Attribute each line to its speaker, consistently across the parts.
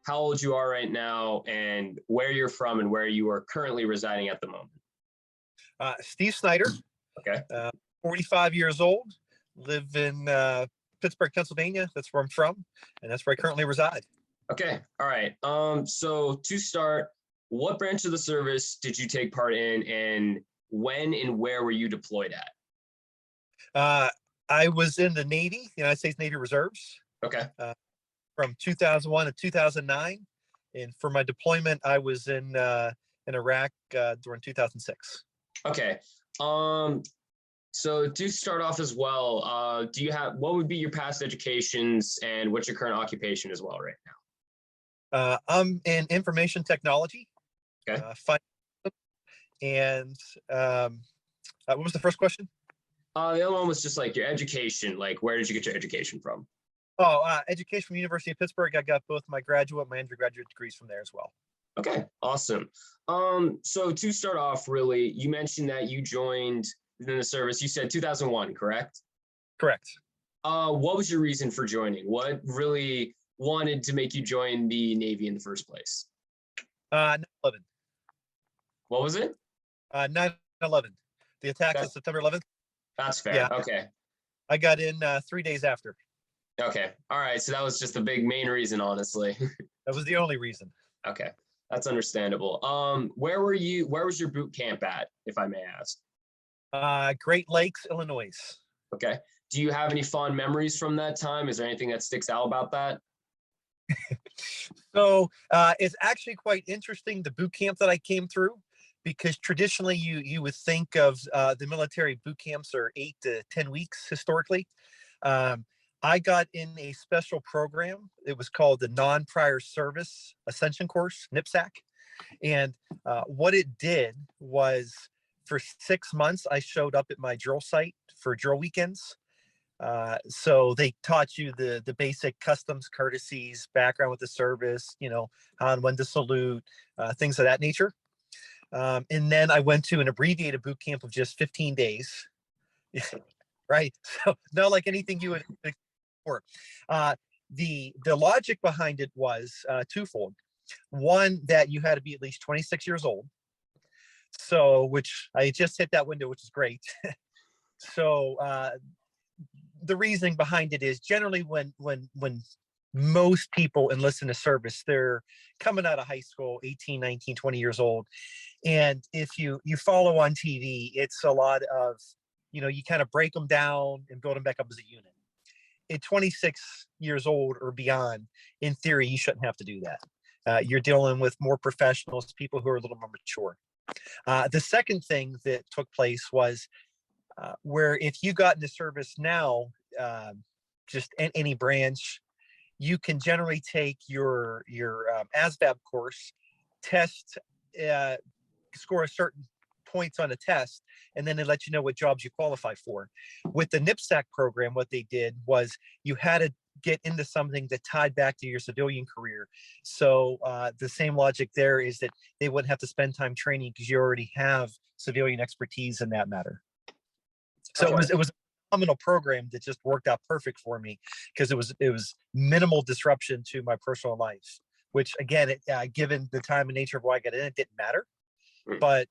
Speaker 1: how old you are right now, and where you're from and where you are currently residing at the moment.
Speaker 2: Steve Snyder,
Speaker 1: Okay.
Speaker 2: 45 years old, live in Pittsburgh, Pennsylvania. That's where I'm from, and that's where I currently reside.
Speaker 1: Okay. All right. So to start, what branch of the service did you take part in, and when and where were you deployed at?
Speaker 2: I was in the Navy, United States Navy Reserves,
Speaker 1: Okay.
Speaker 2: from 2001 to 2009, and for my deployment, I was in Iraq during 2006.
Speaker 1: Okay. So to start off as well, what would be your past educations and what's your current occupation as well right now?
Speaker 2: I'm in information technology.
Speaker 1: Okay.
Speaker 2: And what was the first question?
Speaker 1: The other one was just like your education. Like, where did you get your education from?
Speaker 2: Education from University of Pittsburgh. I got both my graduate, my undergraduate degrees from there as well.
Speaker 1: Okay, awesome. So to start off, really, you mentioned that you joined in the service. You said 2001, correct?
Speaker 2: Correct.
Speaker 1: What was your reason for joining? What really wanted to make you join the Navy in the first place?
Speaker 2: 9/11.
Speaker 1: What was it?
Speaker 2: 9/11. The attacks of September 11th.
Speaker 1: That's fair.
Speaker 2: Yeah.
Speaker 1: Okay.
Speaker 2: I got in 3 days after.
Speaker 1: Okay. All right. So that was just the main reason, honestly.
Speaker 2: That was the only reason.
Speaker 1: Okay. That's understandable. Where was your boot camp at, if I may ask?
Speaker 2: Great Lakes, Illinois.
Speaker 1: Okay. Do you have any fond memories from that time? Is there anything that sticks out about that?
Speaker 2: So it's actually quite interesting, the boot camp that I came through, because traditionally you would think of the military boot camps are 8 to 10 weeks historically. I got in a special program. It was called the Non-Prior Service Ascension Course, NIPSAC. And what it did was, for 6 months, I showed up at my drill site for drill weekends. So they taught you the basic customs courtesies, background with the service, how and when to salute, things of that nature. And then I went to an abbreviated boot camp of just 15 days. Right. So not like anything you would expect before. The logic behind it was twofold. One, that you had to be at least 26 years old. So, which I just hit that window, which is great. So the reasoning behind it is generally when most people enlist in a service, they're coming out of high school, 18, 19, 20 years old. And if you follow on TV, it's a lot of, you kind of break them down and build them back up as a unit. At 26 years old or beyond, in theory, you shouldn't have to do that. You're dealing with more professionals, people who are a little more mature. The second thing that took place was where if you got into service now, just in any branch, you can generally take your ASVAB course, test, score a certain points on a test, and then they let you know what jobs you qualify for. With the NIPSAC program, what they did was you had to get into something that tied back to your civilian career. So the same logic there is that they wouldn't have to spend time training because you already have civilian expertise in that matter. So
Speaker 1: Okay.
Speaker 2: it was a phenomenal program that just worked out perfect for me, because it was minimal disruption to my personal life, which again, given the time and nature of why I got in, it didn't matter, but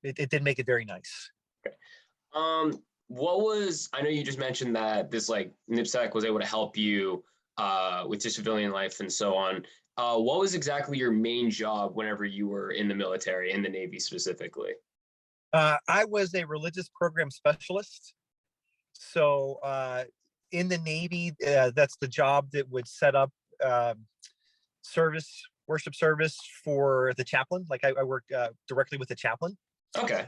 Speaker 2: it did make it very nice.
Speaker 1: Okay. I know you just mentioned that this NIPSAC was able to help you with your civilian life and so on. What was exactly your main job whenever you were in the military, in the Navy specifically?
Speaker 2: I was a religious program specialist. So in the Navy, that's the job that would set up worship service for the chaplain. Like I worked directly with the chaplain.
Speaker 1: Okay.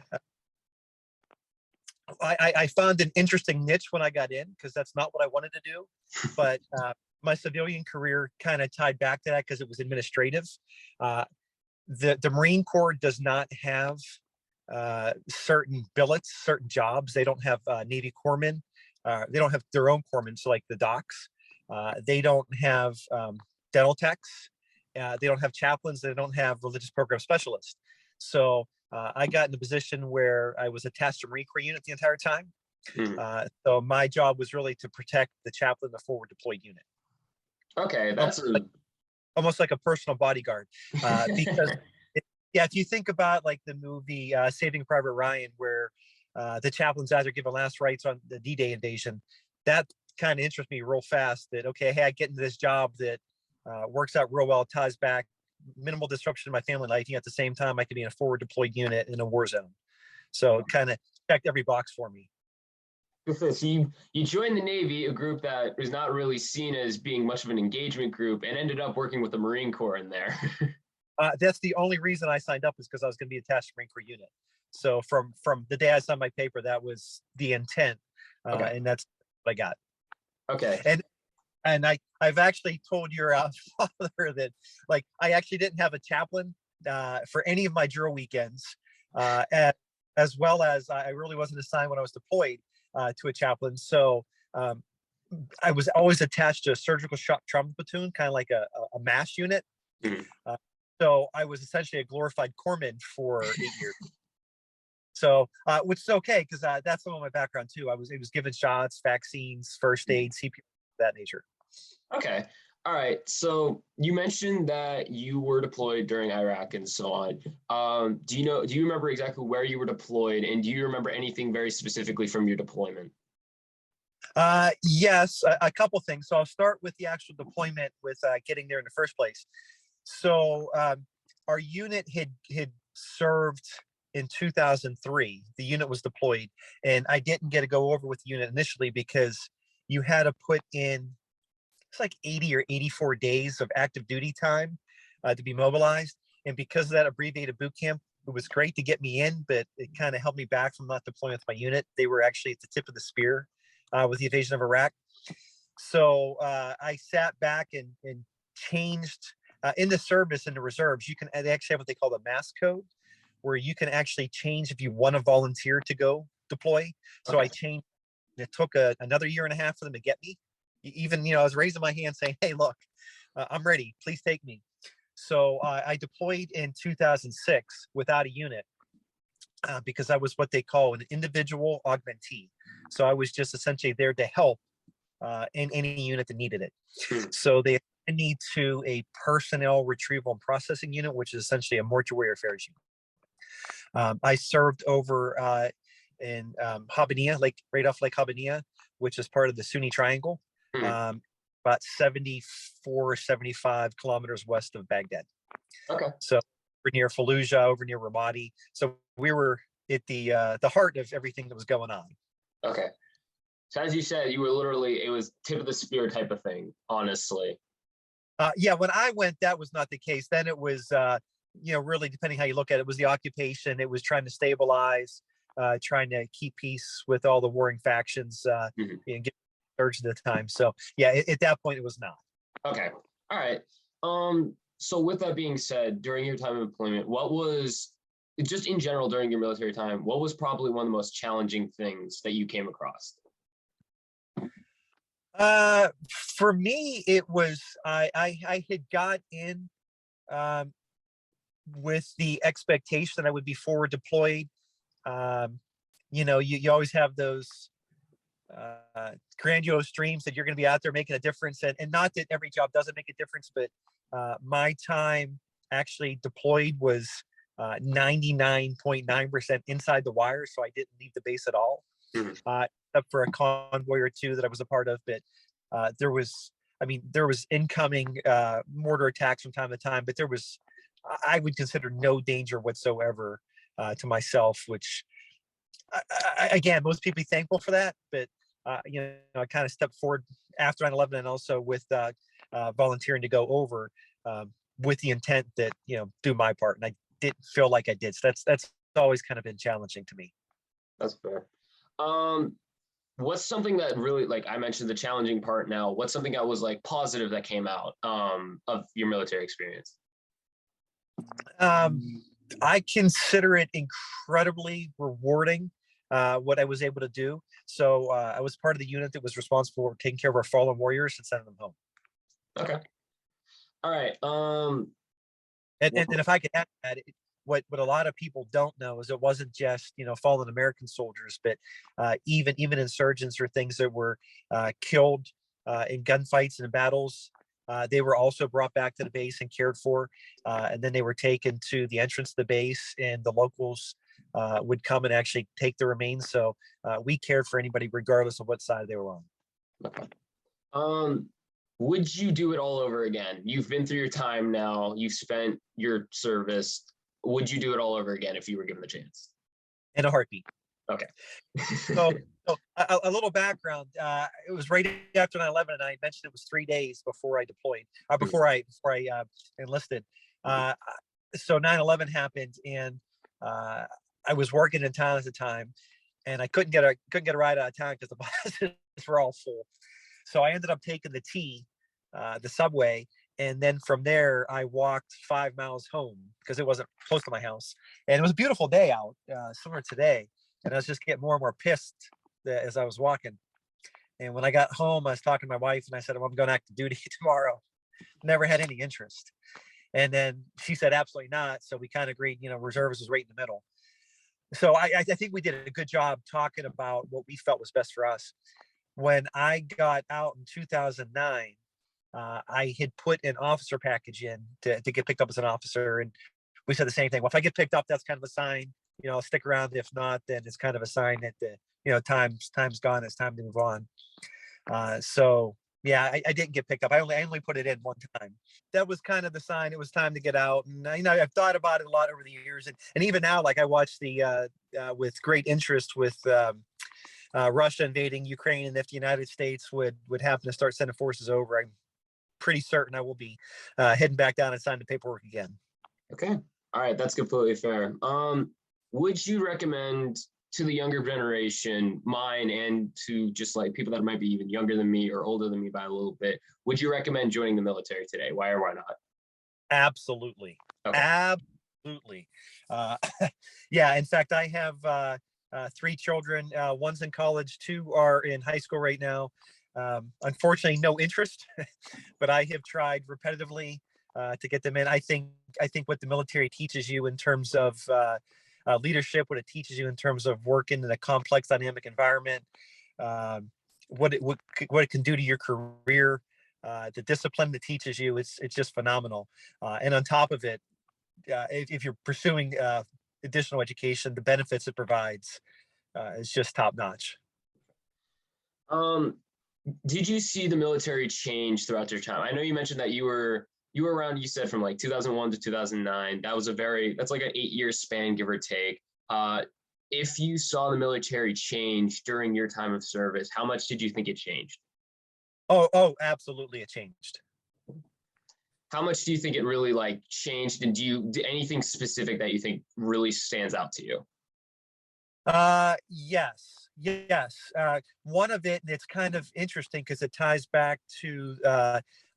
Speaker 2: I found an interesting niche when I got in, because that's not what I wanted to do. But my civilian career kind of tied back to that because it was administrative. The Marine Corps does not have certain billets, certain jobs. They don't have Navy corpsmen. They don't have their own corpsmen, so like the docks. They don't have dental techs. They don't have chaplains. They don't have religious program specialists. So I got in a position where I was attached to Marine Corps unit the entire time. So my job was really to protect the chaplain, the forward deployed unit.
Speaker 1: Okay, that's
Speaker 2: almost like a personal bodyguard, because yeah, if you think about like the movie Saving Private Ryan, where the chaplain's out there giving last rites on the D-Day invasion, that kind of interests me real fast. That okay, hey, I get into this job that works out real well, ties back, minimal disruption in my family life. And at the same time, I could be in a forward deployed unit in a war zone. So it kind of checked every box for me.
Speaker 1: So you joined the Navy, a group that is not really seen as being much of an engagement group, and ended up working with the Marine Corps in there.
Speaker 2: That's the only reason I signed up, is because I was going to be attached to Marine Corps unit. So from the day I signed my paper, that was the intent,
Speaker 1: Okay.
Speaker 2: and that's what I got.
Speaker 1: Okay.
Speaker 2: And I've actually told your father that, like, I actually didn't have a chaplain for any of my drill weekends, as well as I really wasn't assigned when I was deployed to a chaplain. So I was always attached to a surgical shock trauma platoon, kind of like a MASH unit.
Speaker 1: Mhm.
Speaker 2: So I was essentially a glorified corpsman for 8 years. So, which is okay, because that's some of my background too. It was given shots, vaccines, first aid, CPR, that nature.
Speaker 1: Okay. All right. So you mentioned that you were deployed during Iraq and so on. Do you remember exactly where you were deployed, and do you remember anything very specifically from your deployment?
Speaker 2: Yes, a couple things. So I'll start with the actual deployment, with getting there in the first place. So our unit had served in 2003. The unit was deployed, and I didn't get to go over with the unit initially because you had to put in, it's like 80 or 84 days of active duty time to be mobilized. And because of that abbreviated boot camp, it was great to get me in, but it kind of held me back from not deploying with my unit. They were actually at the tip of the spear with the invasion of Iraq. So I sat back and changed in the service, in the reserves. They actually have what they call the mass code, where you can actually change if you want to volunteer to go deploy. So
Speaker 1: Okay.
Speaker 2: I changed. It took another year and a half for them to get me. Even, I was raising my hand saying, hey, look, I'm ready. Please take me. So I deployed in 2006 without a unit because I was what they call an individual augmentee. So I was just essentially there to help in any unit that needed it. So they assigned me to a personnel retrieval and processing unit, which is essentially a mortuary affairs unit. I served over in Habbaniyah, right off Lake Habbaniyah, which is part of the Sunni Triangle, about 74, 75 kilometers west of Baghdad.
Speaker 1: Okay.
Speaker 2: So we're near Fallujah, over near Ramadi. So we were at the heart of everything that was going on.
Speaker 1: Okay. So as you said, you were literally, it was tip of the spear type of thing, honestly.
Speaker 2: Yeah, when I went, that was not the case. Then it was, really depending how you look at it, was the occupation. It was trying to stabilize, trying to keep peace with all the warring factions, and get surge at the time. So yeah, at that point, it was not.
Speaker 1: Okay. All right. So with that being said, during your time of employment, what was, just in general during your military time, what was probably one of the most challenging things that you came across?
Speaker 2: For me, it was I had got in with the expectation that I would be forward deployed. You always have those grandiose dreams that you're going to be out there making a difference, and not that every job doesn't make a difference, but my time actually deployed was 99.9% inside the wire, so I didn't leave the base at all. Except for a convoy or two that I was a part of, but there was incoming mortar attacks from time to time, but there was, I would consider, no danger whatsoever to myself, which again, most people be thankful for that, but I kind of stepped forward after 9/11, and also with volunteering to go over with the intent that, do my part, and I didn't feel like I did. So that's always kind of been challenging to me.
Speaker 1: That's fair. What's something that really, like I mentioned the challenging part now, what's something that was like positive that came out of your military experience?
Speaker 2: I consider it incredibly rewarding, what I was able to do. So I was part of the unit that was responsible for taking care of our fallen warriors and sending them home.
Speaker 1: Okay. All right.
Speaker 2: And if I could add that, what a lot of people don't know is it wasn't just fallen American soldiers, but even insurgents or things that were killed in gunfights and in battles They were also brought back to the base and cared for, and then they were taken to the entrance of the base, and the locals would come and actually take the remains. So we cared for anybody regardless of what side they were on.
Speaker 1: Okay. Would you do it all over again? You've been through your time now. You've spent your service. Would you do it all over again if you were given the chance?
Speaker 2: In a heartbeat.
Speaker 1: Okay.
Speaker 2: So a little background. It was right after 9/11, and I mentioned it was 3 days before I deployed, before I enlisted. So 9/11 happened, and I was working in town at the time, and I couldn't get a ride out of town because the buses were all full. So I ended up taking the subway, and then from there I walked 5 miles home because it wasn't close to my house, and it was a beautiful day out, similar to today. And I was just getting more and more pissed as I was walking. And when I got home, I was talking to my wife, and I said, "I'm going active duty tomorrow." Never had any interest. And then she said, "Absolutely not." So we kind of agreed, reserves was right in the middle. So I think we did a good job talking about what we felt was best for us. When I got out in 2009, I had put an officer package in to get picked up as an officer. And we said the same thing. Well, if I get picked up, that's kind of a sign, I'll stick around. If not, then it's kind of a sign that time's gone. It's time to move on. So yeah, I didn't get picked up. I only put it in one time. That was kind of the sign. It was time to get out. And I've thought about it a lot over the years, and even now, like I watch the with great interest with Russia invading Ukraine, and if the United States would happen to start sending forces over, I'm pretty certain I will be heading back down and signing the paperwork again.
Speaker 1: Okay. All right. That's completely fair. Would you recommend to the younger generation, mine, and to just like people that might be even younger than me or older than me by a little bit, would you recommend joining the military today? Why or why not?
Speaker 2: Absolutely.
Speaker 1: Okay.
Speaker 2: Absolutely. Yeah. In fact, I have 3 children. One's in college, 2 are in high school right now. Unfortunately, no interest, but I have tried repetitively to get them in. I think what the military teaches you in terms of leadership, what it teaches you in terms of working in a complex, dynamic environment, what it can do to your career, the discipline that teaches you, it's just phenomenal. And on top of it, if you're pursuing additional education, the benefits it provides is just top notch.
Speaker 1: Did you see the military change throughout your time? I know you mentioned that you were around, you said from like 2001 to 2009. That's like an 8-year span, give or take. If you saw the military change during your time of service, how much did you think it changed?
Speaker 2: Oh, absolutely, it changed.
Speaker 1: How much do you think it really like changed? And do anything specific that you think really stands out to you?
Speaker 2: Yes. One of it, and it's kind of interesting because it ties back to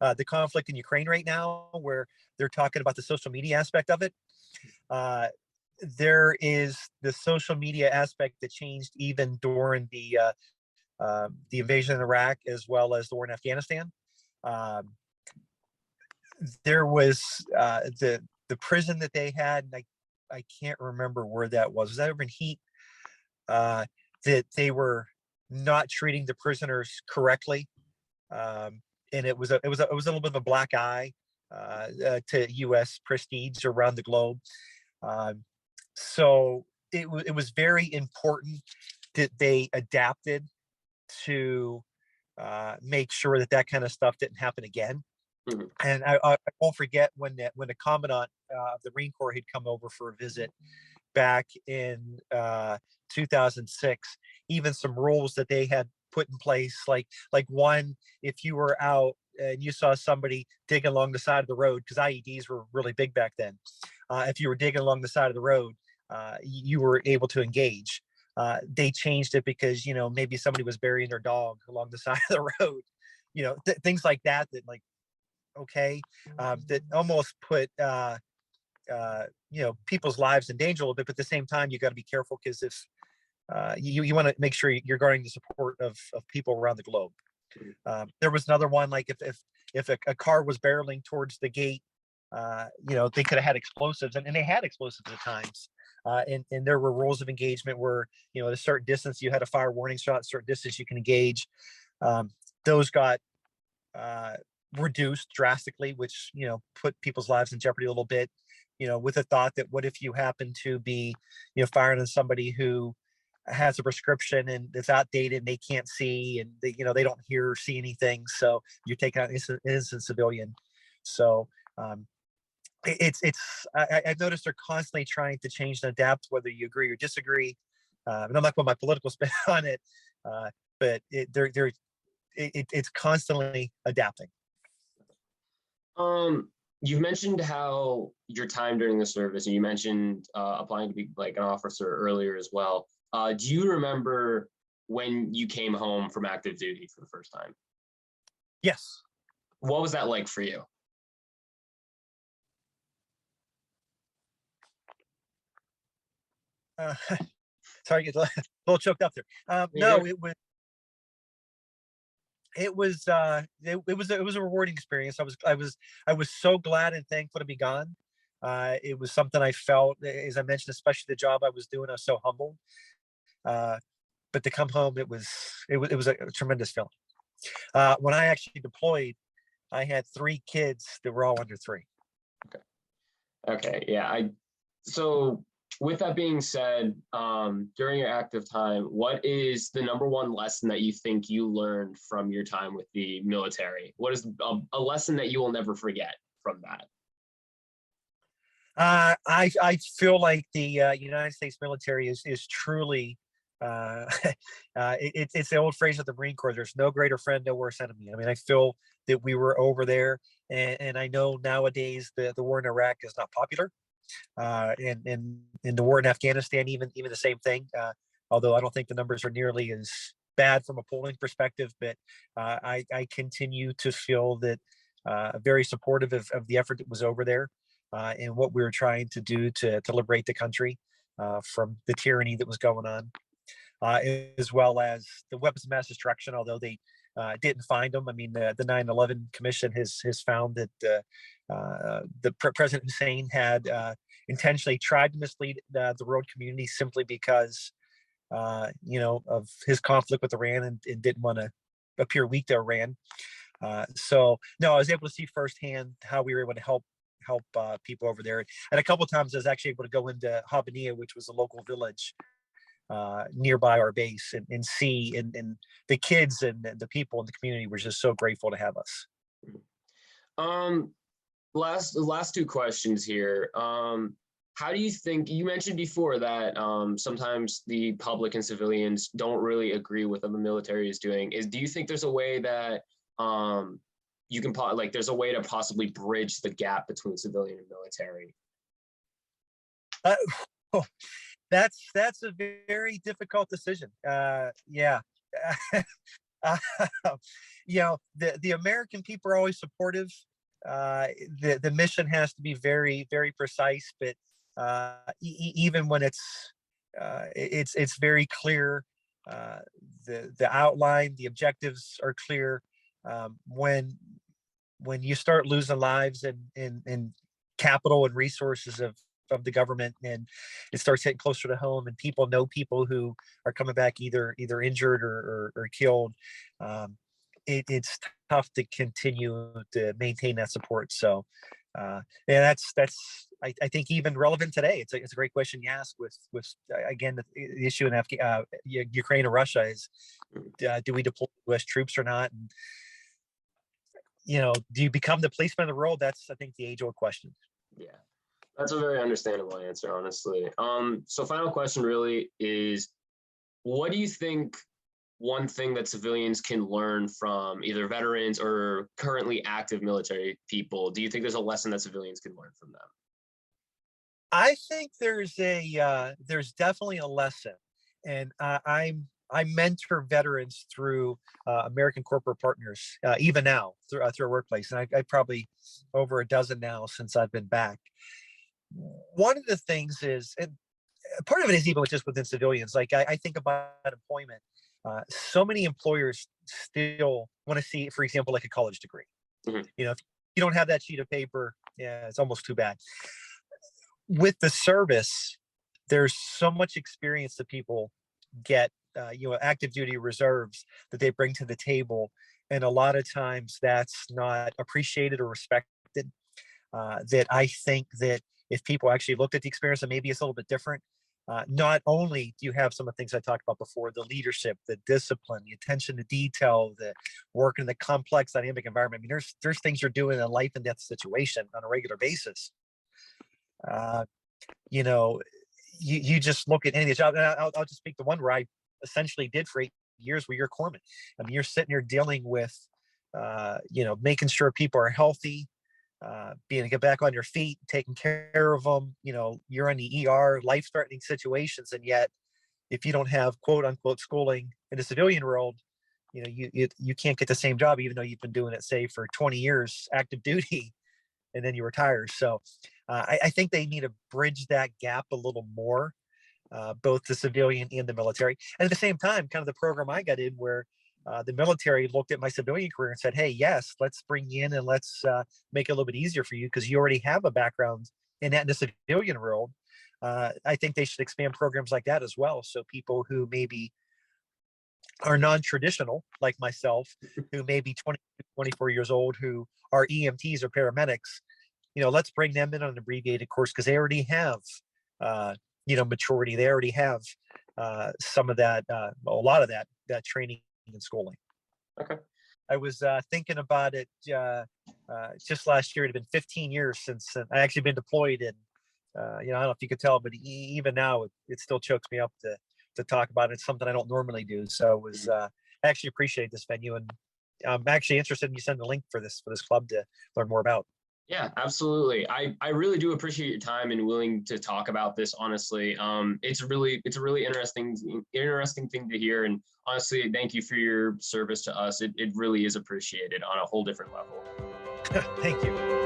Speaker 2: the conflict in Ukraine right now, where they're talking about the social media aspect of it. There is the social media aspect that changed even during the invasion in Iraq, as well as the war in Afghanistan. There was the prison that they had. I can't remember where that was. Was that over in Heat? That they were not treating the prisoners correctly, and it was a little bit of a black eye to U.S. prestige around the globe. So it was very important that they adapted to make sure that kind of stuff didn't happen again.
Speaker 1: Mhm.
Speaker 2: And I won't forget when the commandant of the Marine Corps had come over for a visit back in 2006. Even some rules that they had put in place, like one, if you were out and you saw somebody digging along the side of the road, because IEDs were really big back then. If you were digging along the side of the road, you were able to engage. They changed it because maybe somebody was burying their dog along the side of the road. Things like that. That like, okay, that almost put people's lives in danger a little bit. But at the same time, you got to be careful because if you want to make sure you're guarding the support of people around the globe. There was another one, like if a car was barreling towards the gate, they could have had explosives, and they had explosives at times. And there were rules of engagement where, at a certain distance, you had a fire warning shot, a certain distance you can engage. Those got reduced drastically, which, put people's lives in jeopardy a little bit, with the thought that what if you happen to be, firing on somebody who has a prescription and it's outdated and they can't see and they don't hear or see anything. So you're taking out an innocent civilian. So I've noticed they're constantly trying to change and adapt, whether you agree or disagree. And I'm not putting my political spin on it, but it's constantly adapting.
Speaker 1: You've mentioned how your time during the service, and you mentioned applying to be like an officer earlier as well. Do you remember when you came home from active duty for the first time?
Speaker 2: Yes.
Speaker 1: What was that like for you?
Speaker 2: Sorry, get a little choked up there. No, it was a rewarding experience. I was so glad and thankful to be gone. It was something I felt, as I mentioned, especially the job I was doing. I was so humbled. But to come home, it was a tremendous feeling. When I actually deployed, I had 3 kids that were all under 3.
Speaker 1: Okay. Yeah. So with that being said, during your active time, what is the number one lesson that you think you learned from your time with the military? What is a lesson that you will never forget from that?
Speaker 2: I feel like the United States military is truly it's the old phrase of the Marine Corps. There's no greater friend, no worse enemy. I mean, I feel that we were over there, and I know nowadays the war in Iraq is not popular, and in the war in Afghanistan, even the same thing. Although I don't think the numbers are nearly as bad from a polling perspective, but I continue to feel that very supportive of the effort that was over there, and what we were trying to do to liberate the country from the tyranny that was going on. As well as the weapons of mass destruction, although they didn't find them. I mean, the 9/11 Commission has found that President Hussein had intentionally tried to mislead the world community simply because, of his conflict with Iran and didn't want to appear weak to Iran. So, no, I was able to see firsthand how we were able to help people over there. And a couple of times I was actually able to go into Habaniya, which was a local village nearby our base, and see, and the kids and the people in the community were just so grateful to have us.
Speaker 1: Last 2 questions here. How do you think, you mentioned before that sometimes the public and civilians don't really agree with what the military is doing. Do you think there's a way that you can there's a way to possibly bridge the gap between civilian and military?
Speaker 2: That's a very difficult decision. Yeah. The American people are always supportive. The mission has to be very, very precise, but even when it's very clear, the outline, the objectives are clear. When you start losing lives in capital and resources of the government, and it starts hitting closer to home, and people know people who are coming back either injured or killed, it's tough to continue to maintain that support. So yeah, that's I think even relevant today. It's a great question you ask with again the issue in Ukraine and Russia is, do we deploy U.S. troops or not? And do you become the policeman of the world? That's, I think, the age-old question.
Speaker 1: Yeah. That's a very understandable answer, honestly. So final question really is, what do you think one thing that civilians can learn from either veterans or currently active military people? Do you think there's a lesson that civilians can learn from them?
Speaker 2: I think there's definitely a lesson, and I mentor veterans through American Corporate Partners, even now through our workplace, and I probably over a dozen now since I've been back. One of the things is, and part of it is even just within civilians, like I think about employment. So many employers still want to see, for example, like a college degree.
Speaker 1: Mm-hmm.
Speaker 2: If you don't have that sheet of paper, yeah, it's almost too bad. With the service, there's so much experience that people get, active duty reserves that they bring to the table. And a lot of times that's not appreciated or respected. That I think that if people actually looked at the experience, and maybe it's a little bit different. Not only do you have some of the things I talked about before, the leadership, the discipline, the attention to detail, the work in the complex dynamic environment. I mean, there's things you're doing in a life and death situation on a regular basis. Uh, you know, you just look at any of the job, and I'll just speak to one where I essentially did for 8 years, where you're corpsman. I mean, you're sitting here dealing with, making sure people are healthy, being to get back on your feet, taking care of them. You're in the ER, life-threatening situations, and yet if you don't have quote unquote schooling in the civilian world, you can't get the same job, even though you've been doing it, say, for 20 years active duty, and then you retire. So I think they need to bridge that gap a little more, both the civilian and the military. And at the same time, kind of the program I got in, where the military looked at my civilian career and said, "Hey, yes, let's bring you in and let's make it a little bit easier for you because you already have a background in that in the civilian world." I think they should expand programs like that as well, so people who maybe are non-traditional, like myself, who may be 20, 24 years old, who are EMTs or paramedics, let's bring them in on an abbreviated course because they already have, maturity. They already have some of that, a lot of that training and schooling.
Speaker 1: Okay.
Speaker 2: I was thinking about it just last year. It had been 15 years since I actually been deployed, and I don't know if you could tell, but even now it still chokes me up to talk about it. It's something I don't normally do. So it was I actually appreciate this venue, and I'm actually interested in you sending a link for this club to learn more about.
Speaker 1: Yeah, absolutely. I really do appreciate your time and willing to talk about this. Honestly, it's a really interesting thing to hear. And honestly, thank you for your service to us. It really is appreciated on a whole different level.
Speaker 2: Thank you.